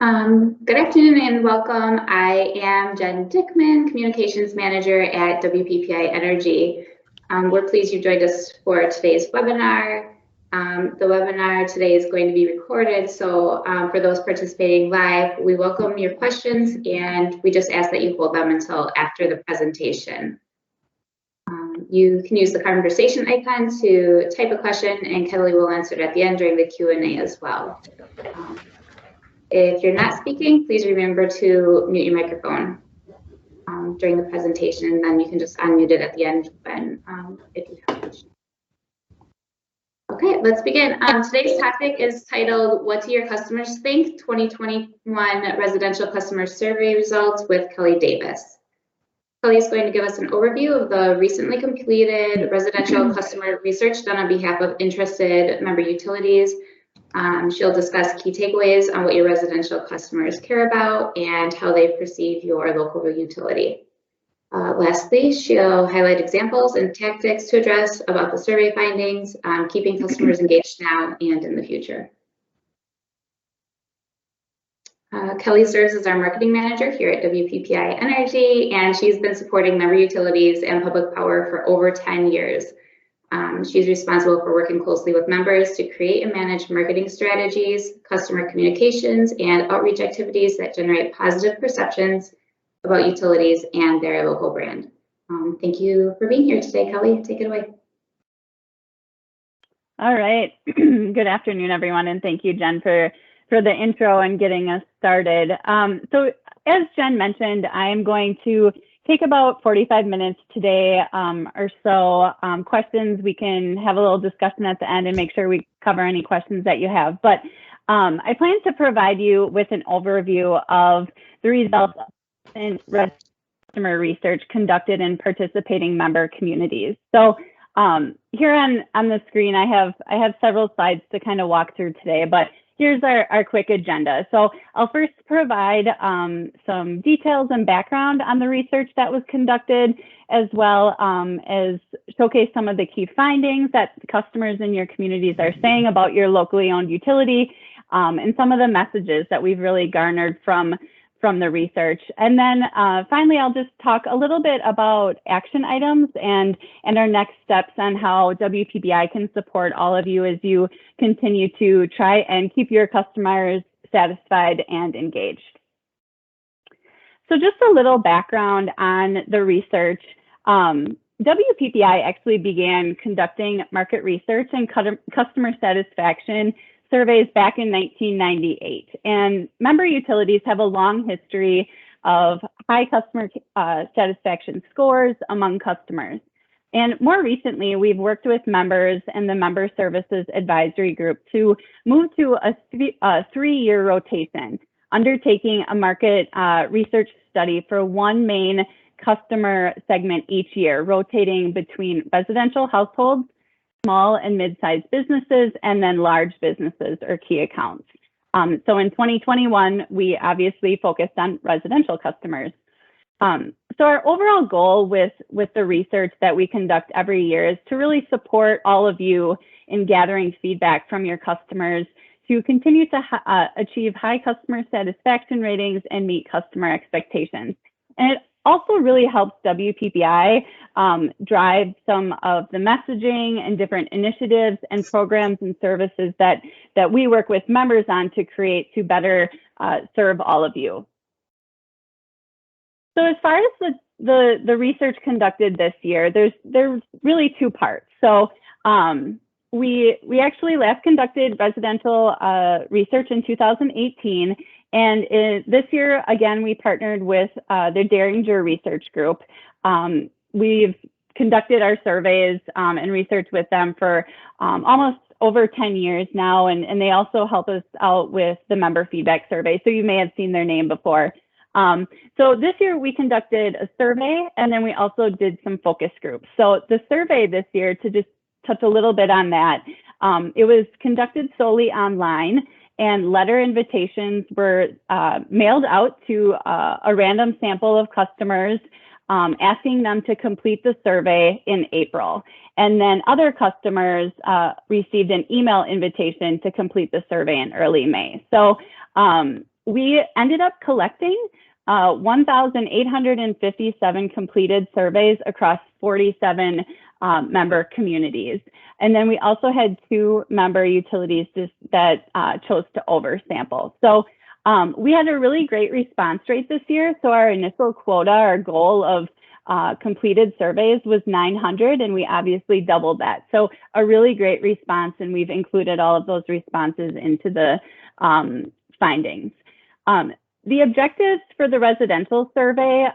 Good afternoon and welcome. I am Jen Dickman, Communications Manager at WPPI Energy. We're pleased you joined us for today's webinar. The webinar today is going to be recorded, so for those participating live, we welcome your questions and we just ask that you hold them until after the presentation. You can use the conversation icon to type a question and Kelly will answer it at the end during the Q&A as well. If you're not speaking, please remember to mute your microphone during the presentation, and then you can just unmute it at the end when if you have a question. Okay, let's begin. Today's topic is titled, "What do your customers think? 2021 Residential Customer Survey Results" with Kelly Davis. Kelly is going to give us an overview of the recently completed residential customer research done on behalf of interested member utilities. She'll discuss key takeaways on what your residential customers care about and how they perceive your local utility. Lastly, she'll highlight examples and tactics to address about the survey findings, keeping customers engaged now and in the future. Kelly serves as our marketing manager here at WPPI Energy, and she's been supporting member utilities and public power for over 10 years. She's responsible for working closely with members to create and manage marketing strategies, customer communications, and outreach activities that generate positive perceptions about utilities and their local brand. Thank you for being here today, Kelly. Take it away. All right. Good afternoon, everyone, and thank you, Jen, for the intro and getting us started. So as Jen mentioned, I am going to take about 45 minutes today or so. Questions, we can have a little discussion at the end and make sure we cover any questions that you have. But I plan to provide you with an overview of the results in customer research conducted in participating member communities. So here on the screen, I have several slides to kind of walk through today, but here's our quick agenda. So I'll first provide some details and background on the research that was conducted, as well as showcase some of the key findings that customers in your communities are saying about your locally owned utility, and some of the messages that we've really garnered from the research. And then finally, I'll just talk a little bit about action items and our next steps on how WPPI can support all of you as you continue to try and keep your customers satisfied and engaged. So just a little background on the research. WPPI actually began conducting market research and customer satisfaction surveys back in 1998. And member utilities have a long history of high customer satisfaction scores among customers. And more recently, we've worked with members and the Member Services Advisory Group to move to a three-year rotation, undertaking a market research study for one main customer segment each year, rotating between residential households, small and mid-sized businesses, and then large businesses or key accounts. So in 2021, we obviously focused on residential customers. So our overall goal with the research that we conduct every year is to really support all of you in gathering feedback from your customers to continue to achieve high customer satisfaction ratings and meet customer expectations. And it also really helps WPPI drive some of the messaging and different initiatives and programs and services that we work with members on to create to better serve all of you. So as far as the research conducted this year, there's really two parts. So we actually last conducted residential research in 2018. And this year, again, we partnered with the Derringer Research Group. We've conducted our surveys and research with them for almost over 10 years now, and they also help us out with the member feedback survey. So you may have seen their name before. So this year we conducted a survey, and then we also did some focus groups. So the survey this year, to just touch a little bit on that, it was conducted solely online, and letter invitations were mailed out to a random sample of customers, asking them to complete the survey in April. And then other customers received an email invitation to complete the survey in early May. So we ended up collecting 1,857 completed surveys across 47 member communities. And then we also had 2 member utilities that chose to oversample. So we had a really great response rate this year. So our initial quota, our goal of completed surveys was 900, and we obviously doubled that. So a really great response, and we've included all of those responses into the findings. The objectives for the residential survey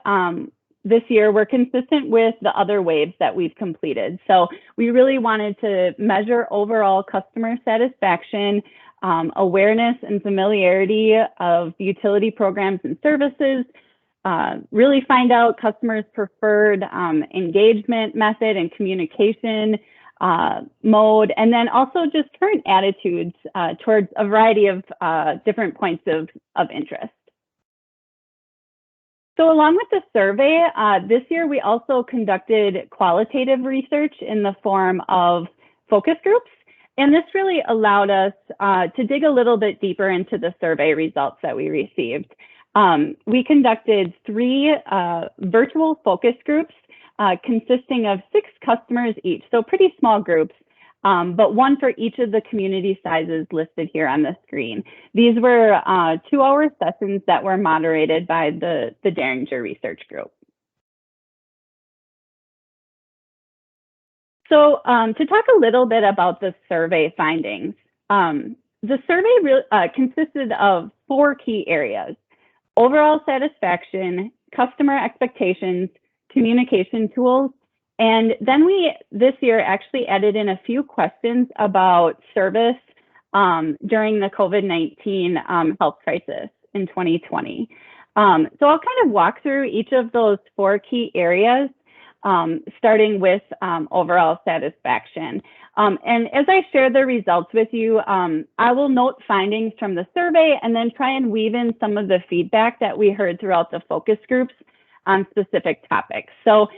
this year were consistent with the other waves that we've completed. So we really wanted to measure overall customer satisfaction, awareness and familiarity of utility programs and services, really find out customers' preferred engagement method and communication mode, and then also just current attitudes towards a variety of different points of interest. So along with the survey, this year we also conducted qualitative research in the form of focus groups. And this really allowed us to dig a little bit deeper into the survey results that we received. We conducted 3 virtual focus groups consisting of 6 customers each, so pretty small groups, but 1 for each of the community sizes listed here on the screen. These were 2-hour sessions that were moderated by the Derringer Research Group. So to talk a little bit about the survey findings, the survey consisted of 4 key areas: overall satisfaction, customer expectations, communication tools, and then we, this year, actually added in a few questions about service during the COVID-19 health crisis in 2020. So I'll kind of walk through each of those 4 key areas, starting with overall satisfaction. And as I share the results with you, I will note findings from the survey and then try and weave in some of the feedback that we heard throughout the focus groups on specific topics. So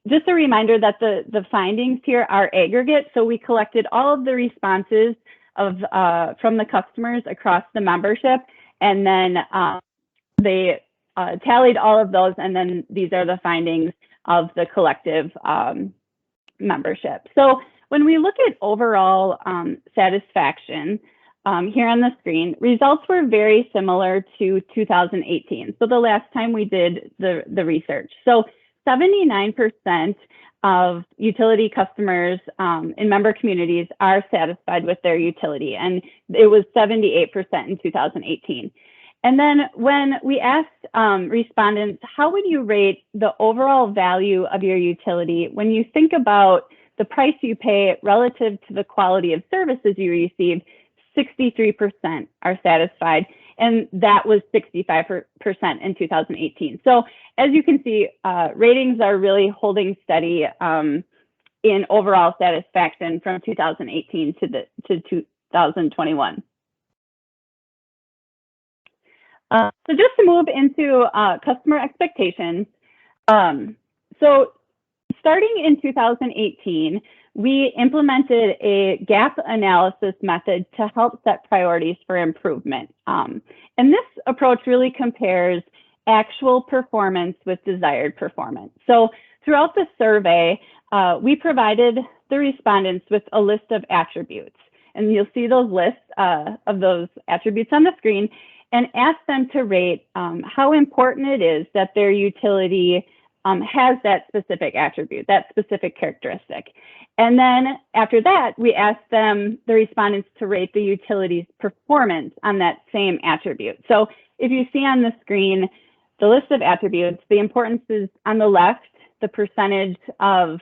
just a reminder that the findings here are aggregate. So we collected all of the responses of from the customers across the membership, and then they tallied all of those, and then these are the findings of the collective membership. So when we look at overall satisfaction here on the screen, results were very similar to 2018. So the last time we did the research. So 79% of utility customers in member communities are satisfied with their utility, and it was 78% in 2018. And then when we asked respondents, how would you rate the overall value of your utility when you think about the price you pay relative to the quality of services you receive? 63% are satisfied, and that was 65% in 2018. So as you can see, ratings are really holding steady in overall satisfaction from 2018 to 2021. So just to move into customer expectations. So starting in 2018, we implemented a gap analysis method to help set priorities for improvement. And this approach really compares actual performance with desired performance. So throughout the survey, we provided the respondents with a list of attributes. And you'll see those lists of those attributes on the screen, and ask them to rate how important it is that their utility has that specific attribute, that specific characteristic. And then after that, we asked them, the respondents, to rate the utility's performance on that same attribute. So if you see on the screen the list of attributes, the importance is on the left, the percentage of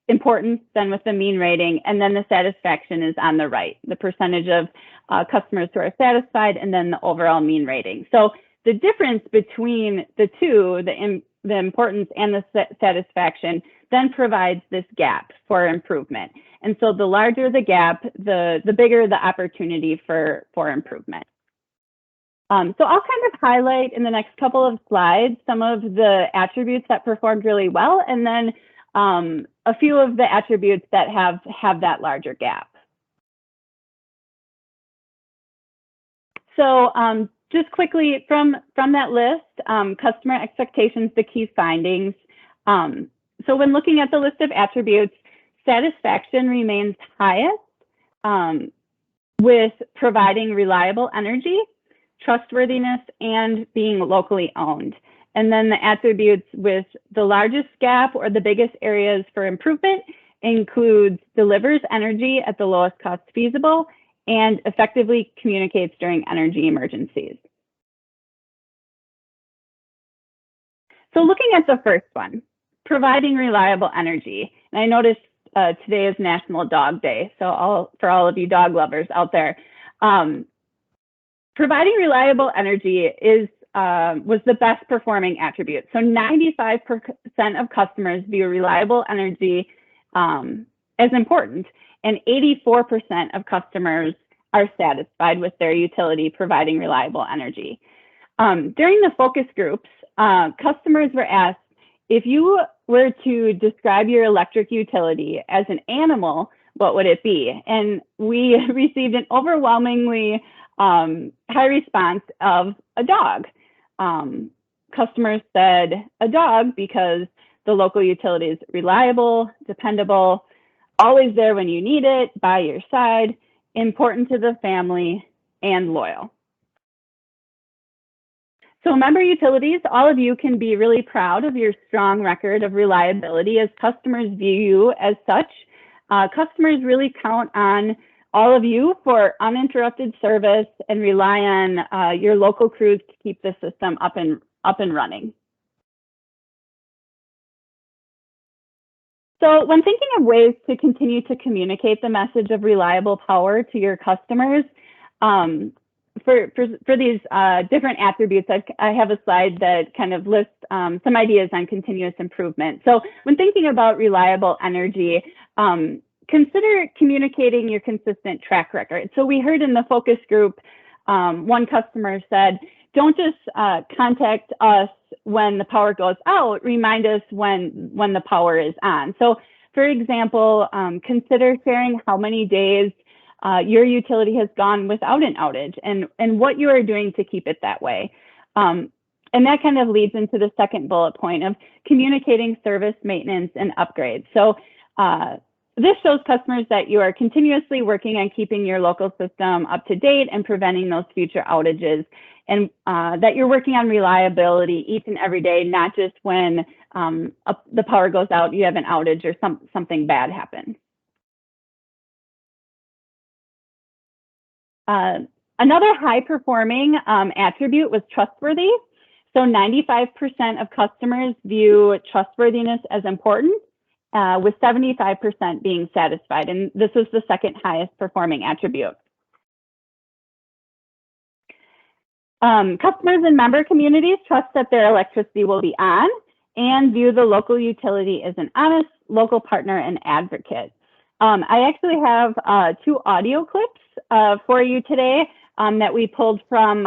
importance then with the mean rating, and then the satisfaction is on the right, the percentage of customers who are satisfied, and then the overall mean rating. So the difference between the two, the importance and the satisfaction, then provides this gap for improvement. And so the larger the gap, the bigger the opportunity for improvement. So I'll kind of highlight in the next couple of slides some of the attributes that performed really well, and then a few of the attributes that have that larger gap. So just quickly from that list, customer expectations, the key findings. So when looking at the list of attributes, satisfaction remains highest with providing reliable energy, trustworthiness, and being locally owned. And then the attributes with the largest gap or the biggest areas for improvement includes delivers energy at the lowest cost feasible and effectively communicates during energy emergencies. So looking at the first one, providing reliable energy. And I noticed today is National Dog Day, so for all of you dog lovers out there, providing reliable energy was the best performing attribute. So 95% of customers view reliable energy as important, and 84% of customers are satisfied with their utility providing reliable energy. During the focus groups, customers were asked, if you were to describe your electric utility as an animal, what would it be? And we received an overwhelmingly high response of a dog. Customers said a dog because the local utility is reliable, dependable, always there when you need it, by your side, important to the family, and loyal. So member utilities, all of you can be really proud of your strong record of reliability as customers view you as such. Customers really count on all of you for uninterrupted service and rely on your local crews to keep the system up and running. So when thinking of ways to continue to communicate the message of reliable power to your customers, for these different attributes, I have a slide that kind of lists some ideas on continuous improvement. So when thinking about reliable energy, consider communicating your consistent track record. So we heard in the focus group, one customer said, don't just contact us when the power goes out, remind us when the power is on. So for example, consider sharing how many days your utility has gone without an outage and what you are doing to keep it that way. And that kind of leads into the second bullet point of communicating service, maintenance, and upgrades. So this shows customers that you are continuously working on keeping your local system up to date and preventing those future outages, and that you're working on reliability each and every day, not just when the power goes out, you have an outage or something bad happens. Another high-performing attribute was trustworthy. So 95% of customers view trustworthiness as important, with 75% being satisfied. And this was the second highest performing attribute. Customers and member communities trust that their electricity will be on and view the local utility as an honest local partner and advocate. I actually have 2 audio clips for you today that we pulled from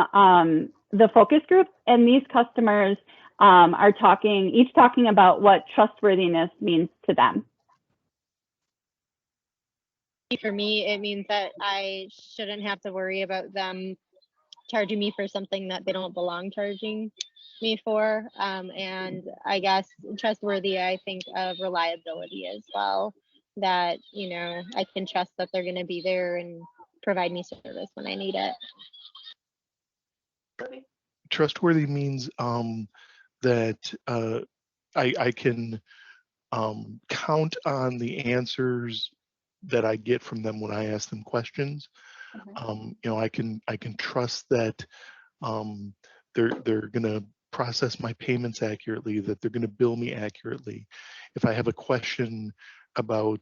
the focus group, and these customers are each talking about what trustworthiness means to them. For me, it means that I shouldn't have to worry about them charging me for something that they don't belong charging me for. And I guess trustworthy, I think of reliability as well, that, you know, I can trust that they're going to be there and provide me service when I need it. Trustworthy means that I can count on the answers that I get from them when I ask them questions. You know, I can trust that they're going to process my payments accurately, that they're going to bill me accurately. If I have a question about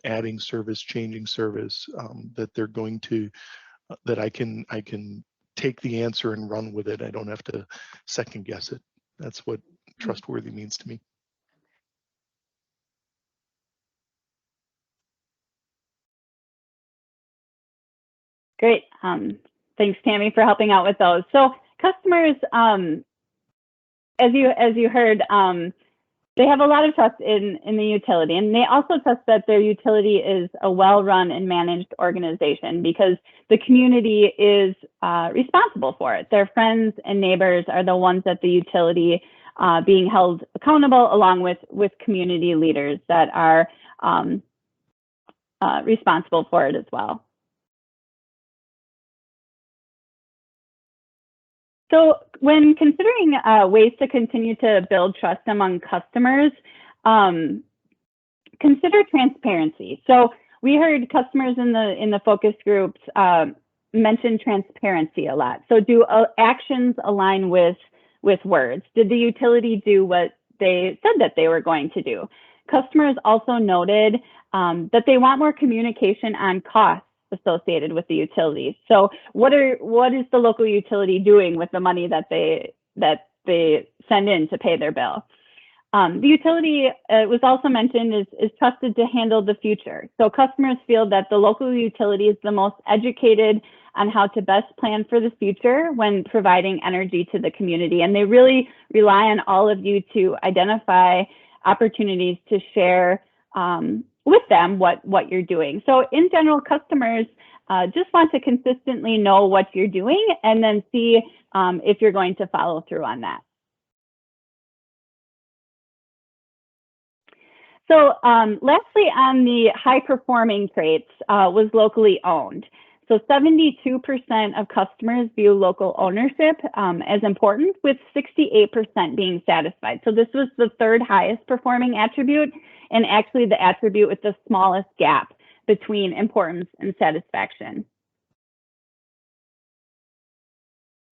adding service, changing service, that they're going to, that I can take the answer and run with it. I don't have to second guess it. That's what trustworthy means to me. Great. Thanks, Tammy, for helping out with those. So customers, as you heard, they have a lot of trust in the utility, and they also trust that their utility is a well-run and managed organization because the community is responsible for it. Their friends and neighbors are the ones at the utility being held accountable, along with community leaders that are responsible for it as well. So when considering ways to continue to build trust among customers, consider transparency. So we heard customers in the focus groups mention transparency a lot. So do actions align with words? Did the utility do what they said that they were going to do? Customers also noted that they want more communication on costs associated with the utilities. So what is the local utility doing with the money that they send in to pay their bill? The utility, it was also mentioned, is trusted to handle the future. So customers feel that the local utility is the most educated on how to best plan for the future when providing energy to the community. And they really rely on all of you to identify opportunities to share with them what you're doing. So in general, customers just want to consistently know what you're doing and then see if you're going to follow through on that. So lastly, on the high performing traits was locally owned. So 72% of customers view local ownership as important, with 68% being satisfied. So this was the third highest performing attribute, and actually the attribute with the smallest gap between importance and satisfaction.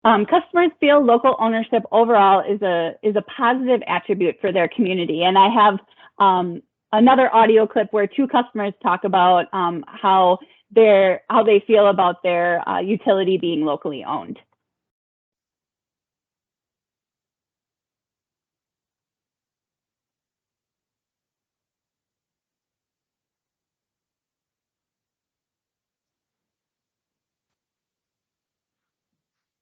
Customers feel local ownership overall is a positive attribute for their community. And I have another audio clip where two customers talk about how they feel about their utility being locally owned.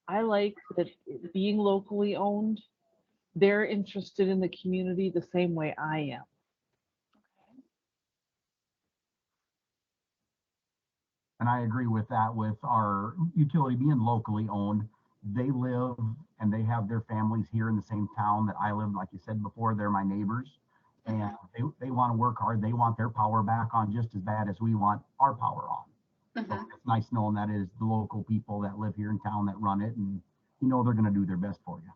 I like that being locally owned, they're interested in the community the same way I am. And I agree with that. With our utility being locally owned, they live and they have their families here in the same town that I live. Like you said before, they're my neighbors, and they want to work hard. They want their power back on just as bad as we want our power on. So it's nice knowing that is the local people that live here in town that run it, and you know they're going to do their best for you.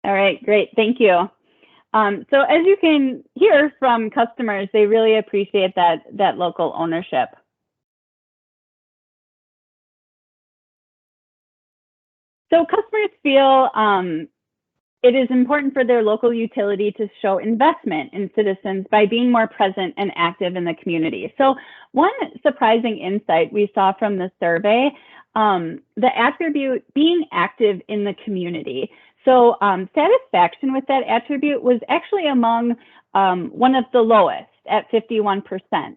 All right, great, thank you. So as you can hear from customers, they really appreciate that local ownership. So customers feel it is important for their local utility to show investment in citizens by being more present and active in the community. So one surprising insight we saw from the survey, the attribute being active in the community. So satisfaction with that attribute was actually among one of the lowest at 51%.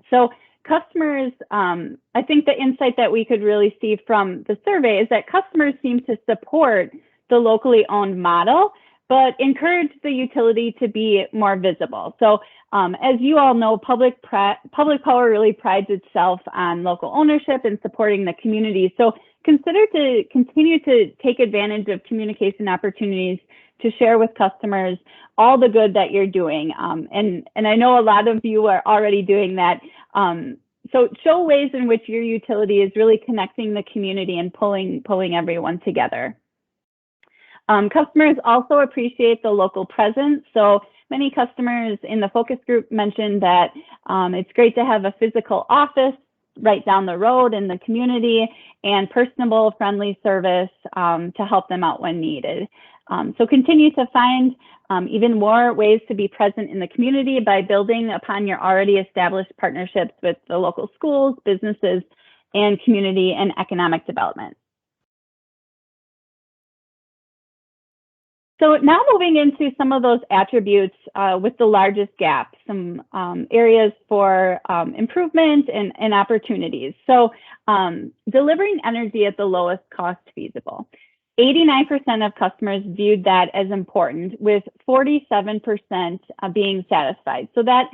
So customers, I think the insight that we could really see from the survey is that customers seem to support the locally owned model, but encourage the utility to be more visible. So as you all know, public power really prides itself on local ownership and supporting the community. So consider to continue to take advantage of communication opportunities to share with customers all the good that you're doing. And I know a lot of you are already doing that. So show ways in which your utility is really connecting the community and pulling everyone together. Customers also appreciate the local presence. So many customers in the focus group mentioned that it's great to have a physical office right down the road in the community and personable, friendly service to help them out when needed. So continue to find even more ways to be present in the community by building upon your already established partnerships with the local schools, businesses, and community and economic development. So now moving into some of those attributes with the largest gap, some areas for improvement and opportunities. So delivering energy at the lowest cost feasible. 89% of customers viewed that as important, with 47% being satisfied. So that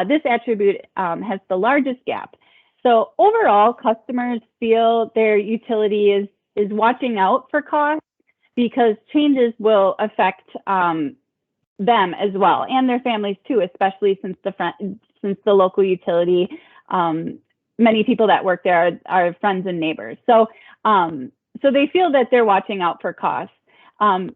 this attribute has the largest gap. So overall, customers feel their utility is watching out for costs, because changes will affect them as well, and their families too, especially since the local utility, many people that work there are friends and neighbors. So so they feel that they're watching out for costs. And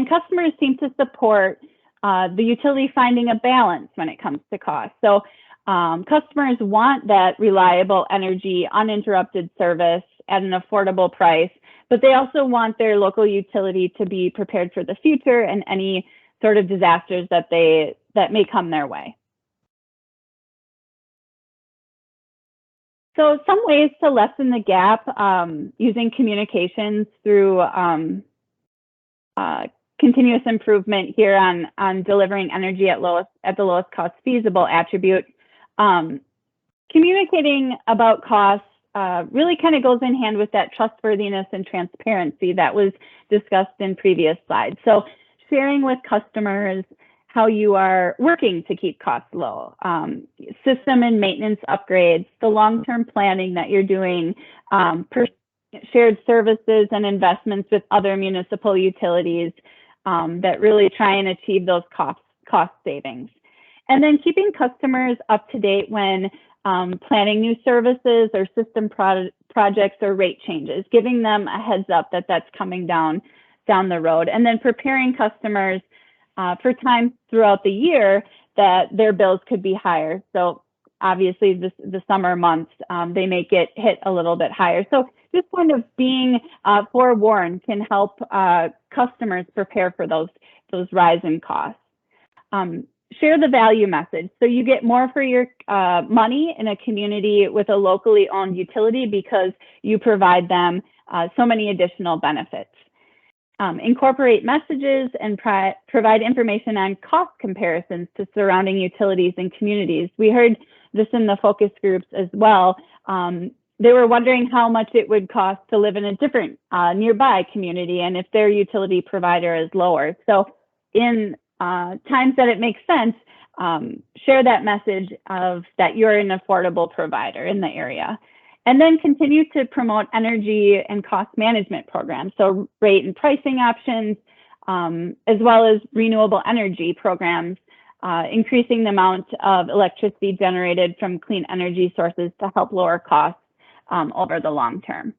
customers seem to support the utility finding a balance when it comes to cost. So customers want that reliable energy, uninterrupted service at an affordable price, but they also want their local utility to be prepared for the future and any sort of disasters that may come their way. So some ways to lessen the gap using communications through continuous improvement here on delivering energy at the lowest cost feasible attribute. Communicating about costs really kind of goes in hand with that trustworthiness and transparency that was discussed in previous slides. So sharing with customers how you are working to keep costs low, system and maintenance upgrades, the long-term planning that you're doing, shared services and investments with other municipal utilities that really try and achieve those cost savings. And then keeping customers up to date when planning new services or system projects or rate changes, giving them a heads up that that's coming down the road, and then preparing customers for times throughout the year that their bills could be higher. So obviously the summer months, they may get hit a little bit higher. So just kind of being forewarned can help customers prepare for those rise in costs. Share the value message. So you get more for your money in a community with a locally owned utility because you provide them so many additional benefits. Incorporate messages and provide information on cost comparisons to surrounding utilities and communities. We heard this in the focus groups as well. They were wondering how much it would cost to live in a different nearby community and if their utility provider is lower. So in times that it makes sense, share that message of that you're an affordable provider in the area. And then continue to promote energy and cost management programs, so rate and pricing options, as well as renewable energy programs, increasing the amount of electricity generated from clean energy sources to help lower costs over the long term.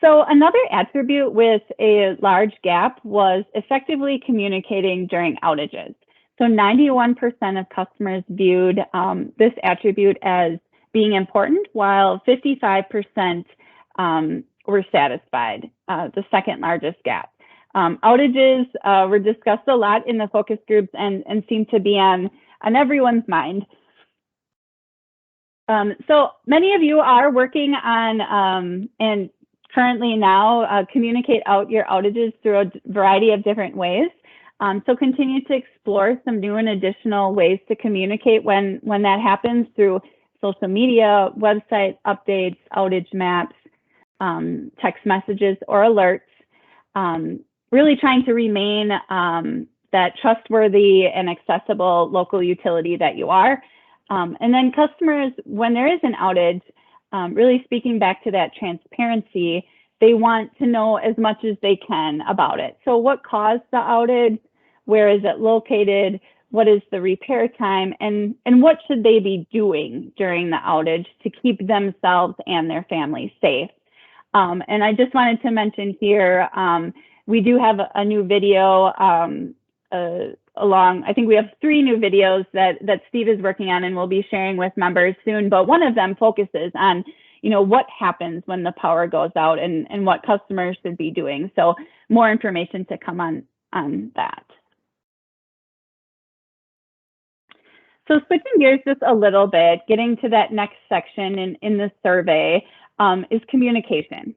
So another attribute with a large gap was effectively communicating during outages. So 91% of customers viewed this attribute as being important, while 55% were satisfied, the second largest gap. Outages were discussed a lot in the focus groups and seem to be on everyone's mind. So many of you are working on and currently now communicate out your outages through a variety of different ways. So continue to explore some new and additional ways to communicate when that happens through social media, website updates, outage maps, text messages, or alerts. Really trying to remain that trustworthy and accessible local utility that you are. And then customers, when there is an outage, really speaking back to that transparency, they want to know as much as they can about it. So what caused the outage? Where is it located? What is the repair time? And what should they be doing during the outage to keep themselves and their families safe? And I just wanted to mention here, we do have a new video I think we have 3 new videos that Steve is working on and we'll be sharing with members soon. But one of them focuses on, what happens when the power goes out and what customers should be doing. So more information to come on that. So switching gears just a little bit, getting to that next section in the survey is communication.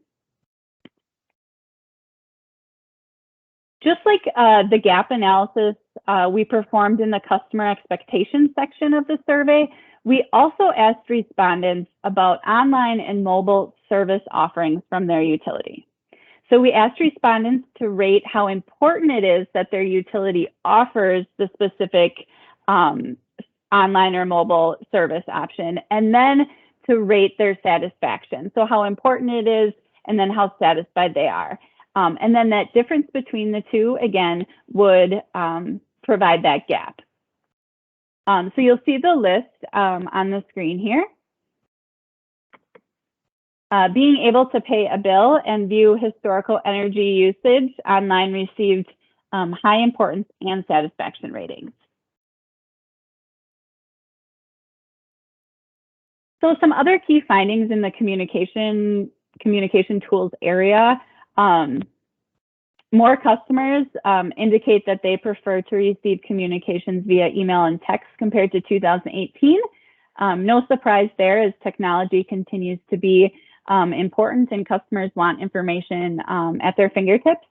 Just like the gap analysis we performed in the customer expectations section of the survey, we also asked respondents about online and mobile service offerings from their utility. So we asked respondents to rate how important it is that their utility offers the specific online or mobile service option, and then to rate their satisfaction. So how important it is, and then how satisfied they are. And then that difference between the two, again, would provide that gap. So you'll see the list on the screen here. Being able to pay a bill and view historical energy usage online received high importance and satisfaction ratings. So some other key findings in the communication tools area. More customers indicate that they prefer to receive communications via email and text compared to 2018. No surprise there, as technology continues to be important and customers want information at their fingertips.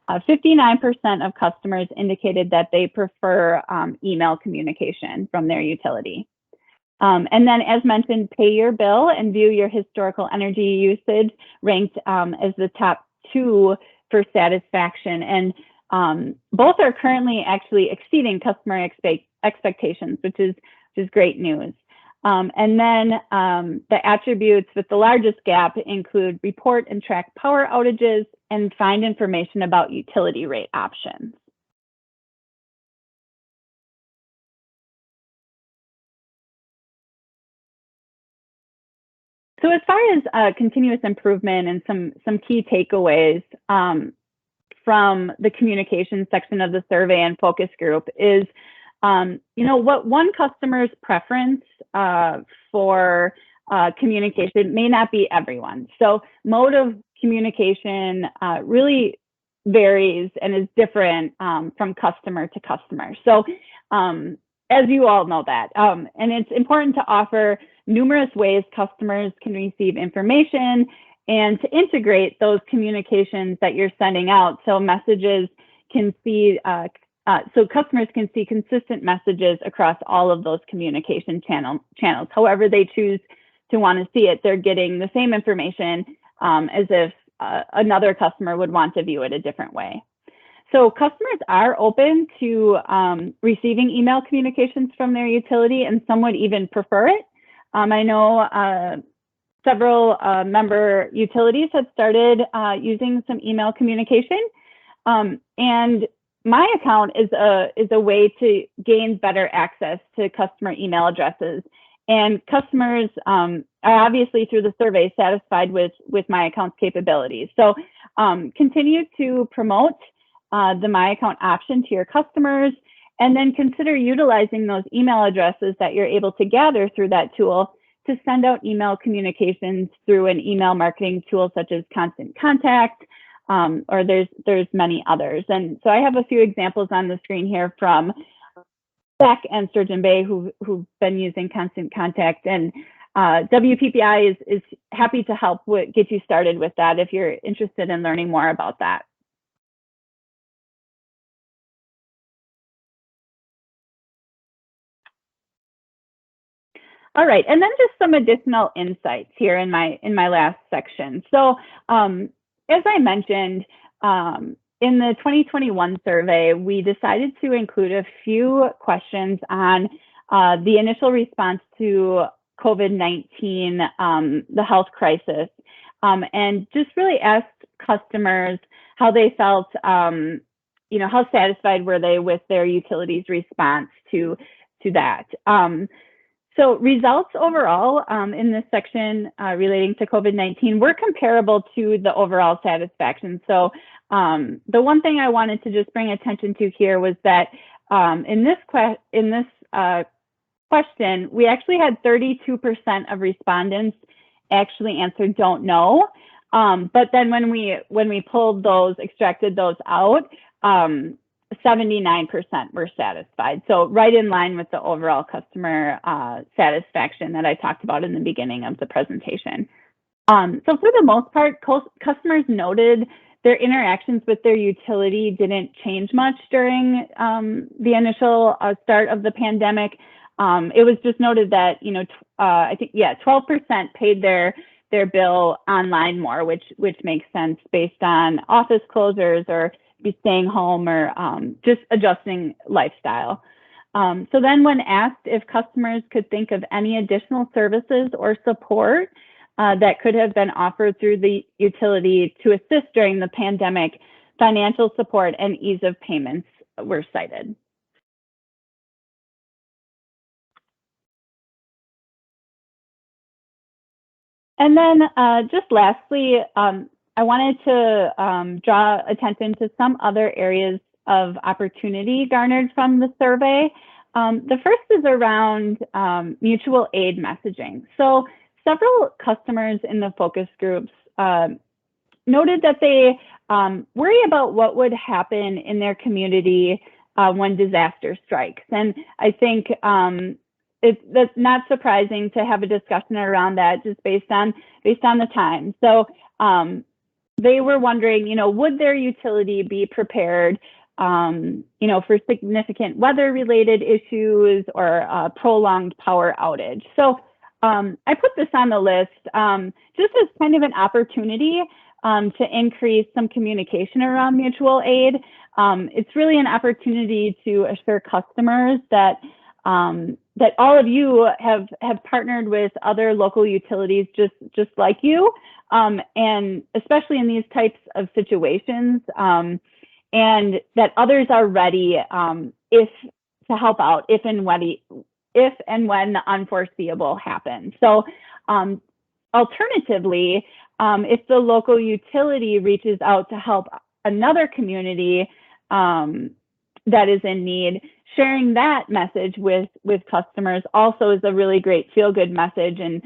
59% of customers indicated that they prefer email communication from their utility. And then, as mentioned, pay your bill and view your historical energy usage ranked as the top two for satisfaction. And both are currently actually exceeding customer expectations, which is great news. And then the attributes with the largest gap include report and track power outages and find information about utility rate options. So as far as continuous improvement and some key takeaways from the communication section of the survey and focus group is, what one customer's preference for communication may not be everyone. So mode of communication really varies and is different from customer to customer. So as you all know that, and it's important to offer numerous ways customers can receive information and to integrate those communications that you're sending out so messages can see, so customers can see consistent messages across all of those communication channels. However they choose to want to see it, they're getting the same information as if another customer would want to view it a different way. So customers are open to receiving email communications from their utility, and some would even prefer it. I know several member utilities have started using some email communication, and my account is a way to gain better access to customer email addresses. And customers are obviously, through the survey, satisfied with my account's capabilities. So continue to promote the My Account option to your customers, and then consider utilizing those email addresses that you're able to gather through that tool to send out email communications through an email marketing tool such as Constant Contact, or there's many others. And so I have a few examples on the screen here from Beck and Sturgeon Bay who've been using Constant Contact, and WPPI is happy to help get you started with that if you're interested in learning more about that. All right, and then just some additional insights here in my last section. So as I mentioned, in the 2021 survey, we decided to include a few questions on the initial response to COVID-19, the health crisis, and just really asked customers how they felt, how satisfied were they with their utility's response to that. So results overall in this section relating to COVID-19 were comparable to the overall satisfaction. So the one thing I wanted to just bring attention to here was that in this question, we actually had 32% of respondents actually answered don't know. But then when we pulled those, extracted those out, 79% were satisfied. So right in line with the overall customer satisfaction that I talked about in the beginning of the presentation. So for the most part, customers noted their interactions with their utility didn't change much during the initial start of the pandemic. It was just noted that, you know, I think, yeah, 12% paid their bill online more, which makes sense based on office closures or be staying home or just adjusting lifestyle. So then when asked if customers could think of any additional services or support that could have been offered through the utility to assist during the pandemic, financial support and ease of payments were cited. And then just lastly, I wanted to draw attention to some other areas of opportunity garnered from the survey. The first is around mutual aid messaging. So several customers in the focus groups noted that they worry about what would happen in their community when disaster strikes. And I think that's not surprising to have a discussion around that just based on the time. So they were wondering, you know, would their utility be prepared, you know, for significant weather-related issues or prolonged power outage? So I put this on the list just as kind of an opportunity to increase some communication around mutual aid. It's really an opportunity to assure customers that that all of you have partnered with other local utilities just like you, and especially in these types of situations, and that others are ready to help out if and when the unforeseeable happens. So alternatively, if the local utility reaches out to help another community that is in need, sharing that message with customers also is a really great feel-good message, and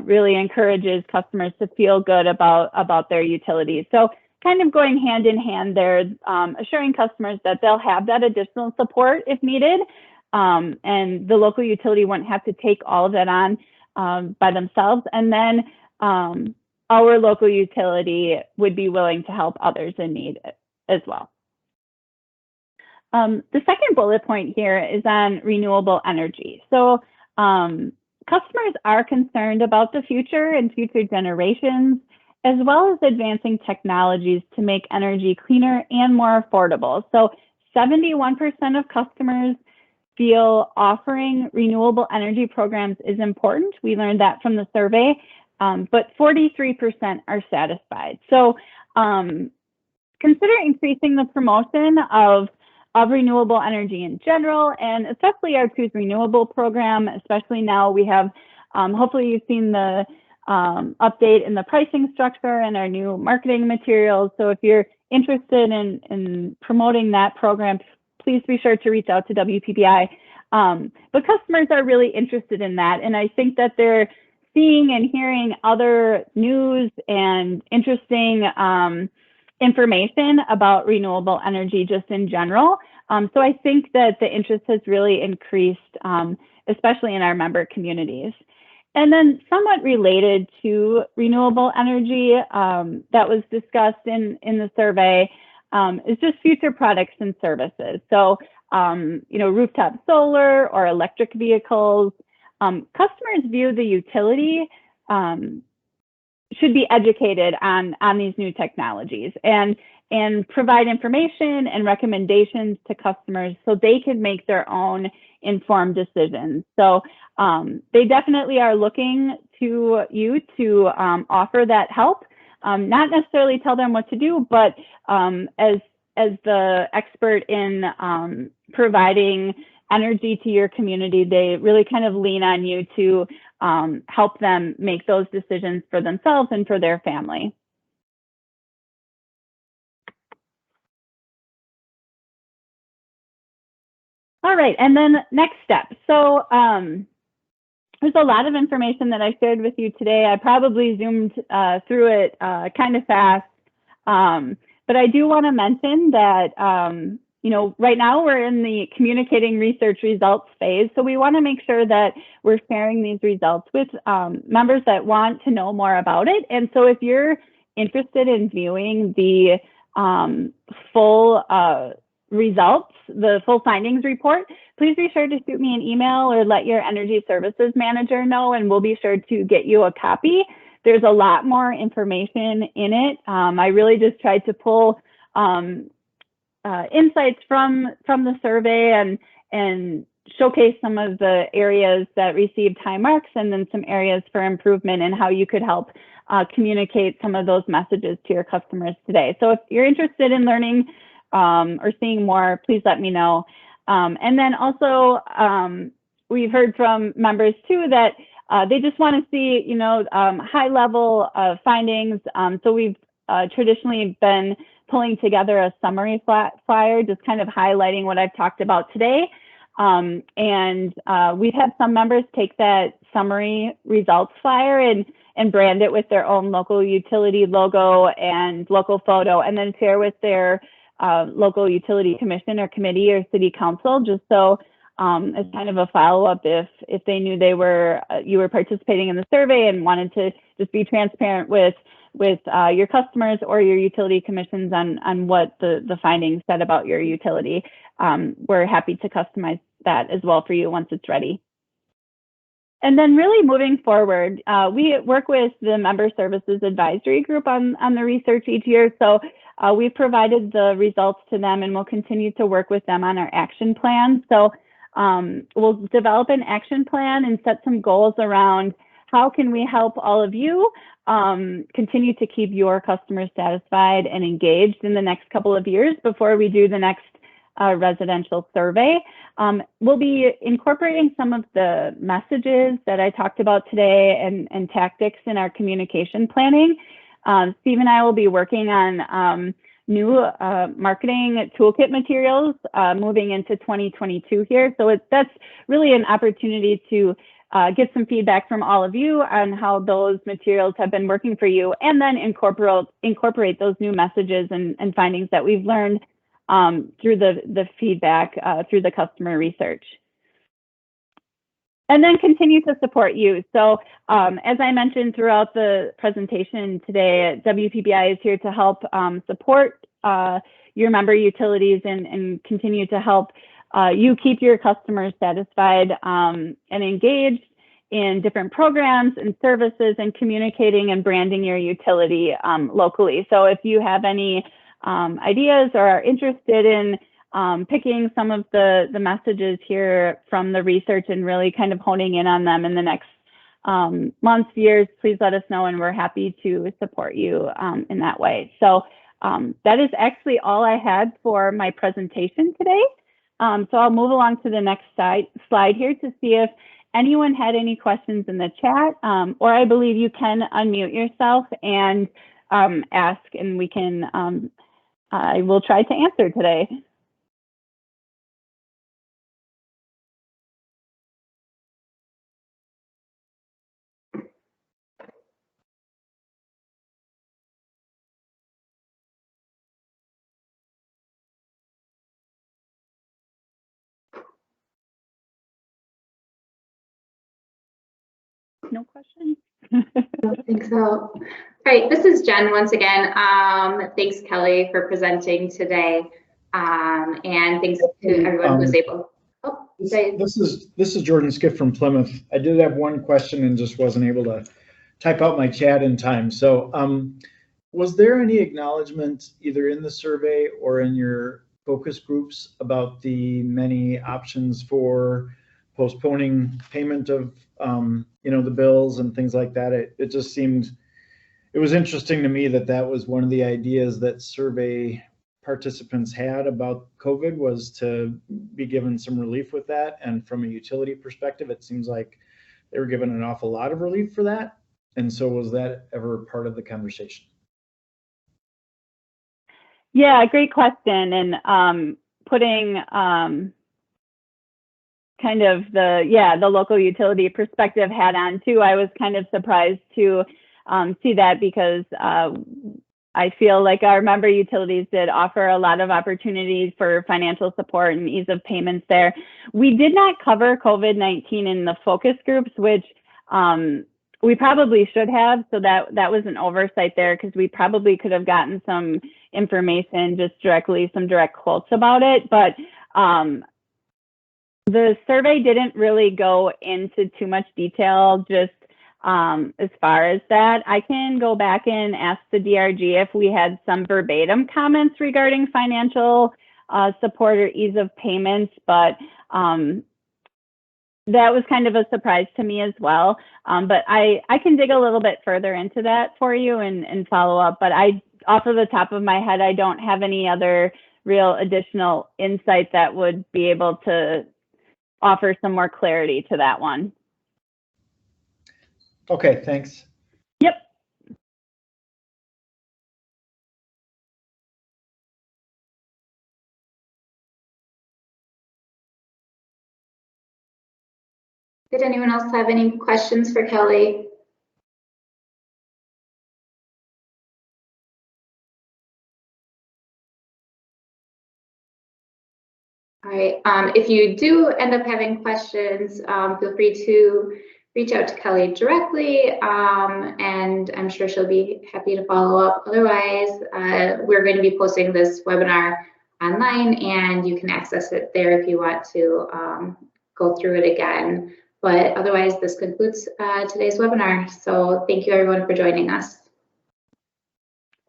really encourages customers to feel good about their utilities. So kind of going hand in hand there, assuring customers that they'll have that additional support if needed, and the local utility won't have to take all of that on by themselves. And then our local utility would be willing to help others in need as well. The second bullet point here is on renewable energy. So customers are concerned about the future and future generations, as well as advancing technologies to make energy cleaner and more affordable. So 71% of customers feel offering renewable energy programs is important. We learned that from the survey, but 43% are satisfied. So consider increasing the promotion of renewable energy in general, and especially our Choose Renewable program. Especially now we have, hopefully you've seen the update in the pricing structure and our new marketing materials. So if you're interested in promoting that program, please be sure to reach out to WPPI. But customers are really interested in that, and I think that they're seeing and hearing other news and interesting information about renewable energy just in general. So I think that the interest has really increased, especially in our member communities. And then somewhat related to renewable energy that was discussed in the survey is just future products and services. So, you know, rooftop solar or electric vehicles. Customers view the utility should be educated on these new technologies and provide information and recommendations to customers so they can make their own informed decisions. So they definitely are looking to you to offer that help, not necessarily tell them what to do, but as the expert in providing energy to your community, they really kind of lean on you to help them make those decisions for themselves and for their family. All right, and then next step. So there's a lot of information that I shared with you today. I probably zoomed through it kind of fast, but I do want to mention that you know, right now we're in the communicating research results phase. So we want to make sure that we're sharing these results with members that want to know more about it. And so if you're interested in viewing the full results, the full findings report, please be sure to shoot me an email or let your energy services manager know, and we'll be sure to get you a copy. There's a lot more information in it. I really just tried to pull insights from the survey and showcase some of the areas that received high marks, and then some areas for improvement and how you could help communicate some of those messages to your customers today. So if you're interested in learning or seeing more, please let me know. And then also, we've heard from members too that they just want to see, you know, high level findings. So we've traditionally been pulling together a summary flyer, just kind of highlighting what I've talked about today. And we've had some members take that summary results flyer and brand it with their own local utility logo and local photo, and then share with their local utility commission or committee or city council, just so as kind of a follow-up if they knew they were you were participating in the survey and wanted to just be transparent with your customers or your utility commissions on what the findings said about your utility. We're happy to customize that as well for you once it's ready. And then really moving forward, we work with the Member Services Advisory Group on the research each year. So we've provided the results to them, and we'll continue to work with them on our action plan. So we'll develop an action plan and set some goals around how can we help all of you continue to keep your customers satisfied and engaged in the next couple of years before we do the next residential survey. We'll be incorporating some of the messages that I talked about today and tactics in our communication planning. Steve and I will be working on new marketing toolkit materials moving into 2022 here. So that's really an opportunity to get some feedback from all of you on how those materials have been working for you, and then incorporate those new messages and findings that we've learned through the feedback through the customer research. And then continue to support you. So as I mentioned throughout the presentation today, WPPI is here to help support your member utilities and continue to help you keep your customers satisfied and engaged in different programs and services, and communicating and branding your utility locally. So if you have any ideas or are interested in picking some of the messages here from the research and really kind of honing in on them in the next months, years, please let us know, and we're happy to support you in that way. So that is actually all I had for my presentation today. So I'll move along to the next slide here to see if anyone had any questions in the chat, or I believe you can unmute yourself and ask, and we can, I will try to answer today. No questions? I don't think so. All right, this is Jen once again. Thanks, Kelly, for presenting today. And thanks to everyone who's able. Oh, this is Jordan Skiff from Plymouth. I did have one question and just wasn't able to type out my chat in time. So was there any acknowledgement either in the survey or in your focus groups about the many options for postponing payment of the bills and things like that? It just seemed, it was interesting to me that was one of the ideas that survey participants had about COVID, was to be given some relief with that. And from a utility perspective, it seems like they were given an awful lot of relief for that. And so was that ever part of the conversation? Yeah, great question. And putting kind of the local utility perspective hat on too, I was kind of surprised to see that, because I feel like our member utilities did offer a lot of opportunities for financial support and ease of payments there. We did not cover COVID-19 in the focus groups, which we probably should have. So that was an oversight there, because we probably could have gotten some information, just some direct quotes about it. But the survey didn't really go into too much detail, just as far as that. I can go back and ask the DRG if we had some verbatim comments regarding financial support or ease of payments, but that was kind of a surprise to me as well. But I can dig a little bit further into that for you and follow up. But off of the top of my head, I don't have any other real additional insight that would be able to offer some more clarity to that one. Okay, thanks. Yep. Did anyone else have any questions for Kelly? All right, if you do end up having questions, feel free to reach out to Kelly directly, and I'm sure she'll be happy to follow up. Otherwise, we're going to be posting this webinar online, and you can access it there if you want to go through it again. But otherwise, this concludes today's webinar. So thank you everyone for joining us.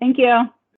Thank you.